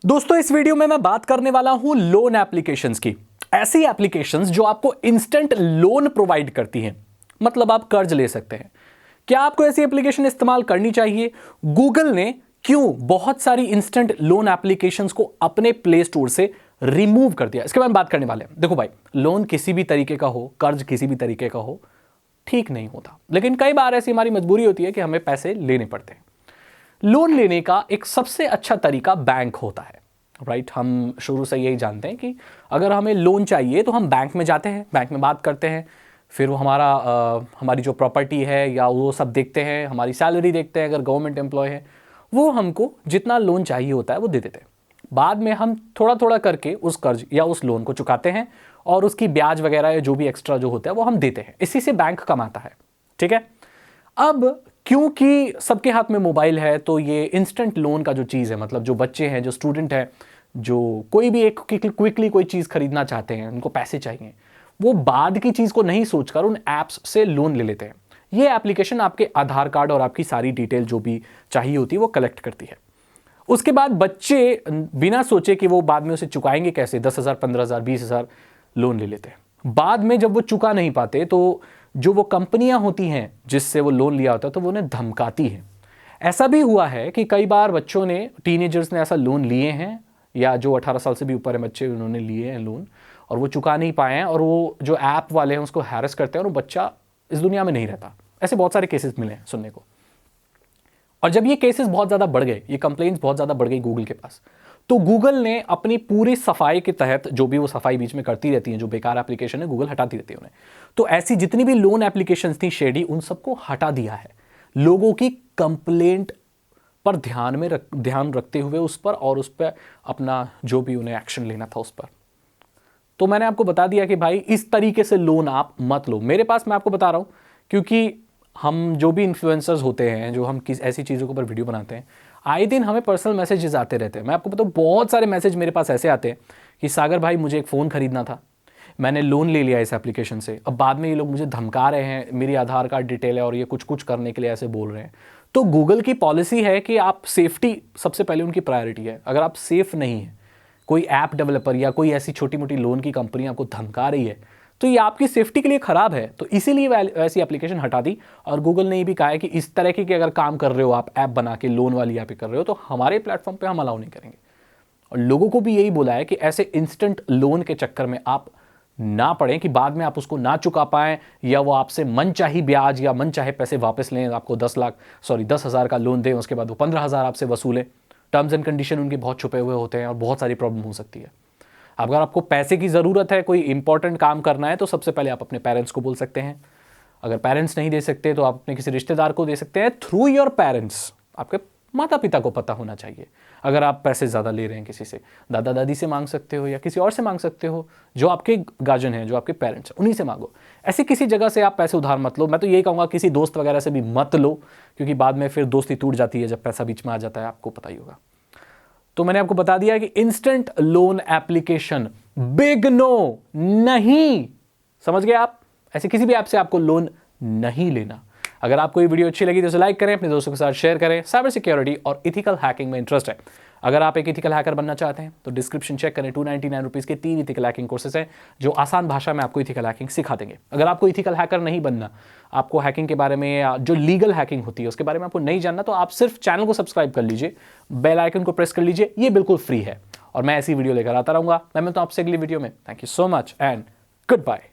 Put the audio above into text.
दोस्तों इस वीडियो में मैं बात करने वाला हूं लोन एप्लीकेशंस की। ऐसी एप्लीकेशंस जो आपको इंस्टेंट लोन प्रोवाइड करती हैं, मतलब आप कर्ज ले सकते हैं। क्या आपको ऐसी एप्लीकेशन इस्तेमाल करनी चाहिए? गूगल ने क्यों बहुत सारी इंस्टेंट लोन एप्लीकेशंस को अपने प्ले स्टोर से रिमूव कर दिया, इसके बारे में बात करने वाले हैं। देखो भाई, लोन किसी भी तरीके का हो, कर्ज किसी भी तरीके का हो, ठीक नहीं होता, लेकिन कई बार ऐसी हमारी मजबूरी होती है कि हमें पैसे लेने पड़ते हैं। लोन लेने का एक सबसे अच्छा तरीका बैंक होता है, राइट। हम शुरू से यही जानते हैं कि अगर हमें लोन चाहिए तो हम बैंक में जाते हैं, बैंक में बात करते हैं, फिर वो हमारी जो प्रॉपर्टी है या वो सब देखते हैं, हमारी सैलरी देखते हैं, अगर गवर्नमेंट एम्प्लॉय है वो हमको जितना लोन चाहिए होता है वो दे देते हैं। बाद में हम थोड़ा थोड़ा करके उस कर्ज या उस लोन को चुकाते हैं और उसकी ब्याज वगैरह या जो भी एक्स्ट्रा जो होता है वो हम देते हैं। इसी से बैंक कमाता है, ठीक है। अब क्योंकि सबके हाथ में मोबाइल है तो ये इंस्टेंट लोन का जो चीज़ है, मतलब जो बच्चे हैं, जो स्टूडेंट हैं, जो कोई भी एक क्विकली कोई चीज़ खरीदना चाहते हैं, उनको पैसे चाहिए, वो बाद की चीज़ को नहीं सोचकर उन ऐप्स से लोन ले लेते हैं। ये एप्लीकेशन आपके आधार कार्ड और आपकी सारी डिटेल जो भी चाहिए होती है वो कलेक्ट करती है। उसके बाद बच्चे बिना सोचे कि वो बाद में उसे चुकाएंगे कैसे, 10,000, 15,000, 20,000 लोन ले लेते हैं। बाद में जब वो चुका नहीं पाते तो जो वो कंपनियां होती हैं जिससे वो लोन लिया होता है तो वो उन्हें धमकाती हैं। ऐसा भी हुआ है कि कई बार बच्चों ने, टीनेजर्स ने ऐसा लोन लिए हैं, या जो 18 साल से भी ऊपर है बच्चे, उन्होंने लिए हैं लोन और वो चुका नहीं पाए हैं और वो जो ऐप वाले हैं उसको हैरेस करते हैं और वो बच्चा इस दुनिया में नहीं रहता। ऐसे बहुत सारे केसेस मिले हैं सुनने को। और जब ये केसेस बहुत ज़्यादा बढ़ गए, ये कंप्लेंट्स बहुत ज़्यादा बढ़ गई गूगल के पास, तो गूगल ने अपनी पूरी सफाई के तहत, जो भी वो सफाई बीच में करती रहती है, जो बेकार एप्लीकेशन है गूगल हटाती रहती है उन्हें, तो ऐसी जितनी भी लोन एप्लीकेशंस थी शेडी, उन सबको हटा दिया है। लोगों की कंप्लेंट पर ध्यान रखते हुए उस पर, और उस पर अपना जो भी उन्हें एक्शन लेना था उस पर। तो मैंने आपको बता दिया कि भाई इस तरीके से लोन आप मत लो। मेरे पास, मैं आपको बता रहा हूँ, क्योंकि हम जो भी इन्फ्लुएंसर्स होते हैं, जो हम किस ऐसी चीज़ों के ऊपर वीडियो बनाते हैं, आए दिन हमें पर्सनल मैसेजेस आते रहते हैं। मैं आपको बताऊँ, बहुत सारे मैसेज मेरे पास ऐसे आते हैं कि सागर भाई मुझे एक फ़ोन खरीदना था, मैंने लोन ले लिया इस एप्लीकेशन से, अब बाद में ये लोग मुझे धमका रहे हैं, मेरी आधार कार्ड डिटेल है और ये कुछ कुछ करने के लिए ऐसे बोल रहे हैं। तो गूगल की पॉलिसी है कि आप सेफ्टी सबसे पहले उनकी प्रायोरिटी है। अगर आप सेफ नहीं है, कोई ऐप डेवलपर या कोई ऐसी छोटी मोटी लोन की कंपनी आपको धमका रही है, तो ये आपकी सेफ्टी के लिए खराब है। तो इसीलिए ऐसी एप्लीकेशन हटा दी। और गूगल ने ये भी कहा है कि इस तरह की अगर काम कर रहे हो आप, ऐप बना के लोन वाली ऐप कर रहे हो, तो हमारे प्लेटफॉर्म पे हम अलाउ नहीं करेंगे। और लोगों को भी यही बोला है कि ऐसे इंस्टेंट लोन के चक्कर में आप ना पड़ें कि बाद में आप उसको ना चुका पाएं, या वो आपसे मनचाही ब्याज या मनचाहे पैसे वापस लें, आपको 10,000 का लोन दें, उसके बाद वो 15,000 आपसे वसूलें। टर्म्स एंड कंडीशन उनके बहुत छुपे हुए होते हैं और बहुत सारी प्रॉब्लम हो सकती है। अगर आपको पैसे की ज़रूरत है, कोई इंपॉर्टेंट काम करना है, तो सबसे पहले आप अपने पेरेंट्स को बोल सकते हैं। अगर पेरेंट्स नहीं दे सकते तो आप अपने किसी रिश्तेदार को दे सकते हैं थ्रू योर पेरेंट्स। आपके माता पिता को पता होना चाहिए। अगर आप पैसे ज़्यादा ले रहे हैं किसी से, दादा दादी से मांग सकते हो या किसी और से मांग सकते हो, जो आपके गार्जियन हैं, जो आपके पेरेंट्स हैं, उन्हीं से मांगो। ऐसी किसी जगह से आप पैसे उधार मत लो। मैं तो यही कहूँगा किसी दोस्त वगैरह से भी मत लो, क्योंकि बाद में फिर दोस्ती टूट जाती है जब पैसा बीच में आ जाता है, आपको पता ही होगा। तो मैंने आपको बता दिया कि instant loan application big no, नहीं, समझ गए आप। ऐसे किसी भी ऐप से आपको लोन नहीं लेना। अगर आपको ये वीडियो अच्छी लगी तो इसे लाइक करें, अपने दोस्तों के साथ शेयर करें। साइबर सिक्योरिटी और इथिकल हैकिंग में इंटरेस्ट है, अगर आप एक इथिकल हैकर बनना चाहते हैं तो डिस्क्रिप्शन चेक करें। 299 रुपीज़ के 3 इथिकल हैकिंग कोर्सेज हैं जो आसान भाषा में आपको इथिकल हैकिंग सिखा देंगे। अगर आपको इथिकल हैकर नहीं बनना, आपको हैकिंग के बारे में या जो लीगल हैकिंग होती है उसके बारे में आपको नहीं जानना, तो आप सिर्फ चैनल को सब्सक्राइब कर लीजिए, बेल आइकन को प्रेस कर लीजिए, ये बिल्कुल फ्री है और मैं ऐसी वीडियो लेकर आता रहूंगा। मैं मिलता हूं आपसे अगली वीडियो में। Thank you so much and good bye.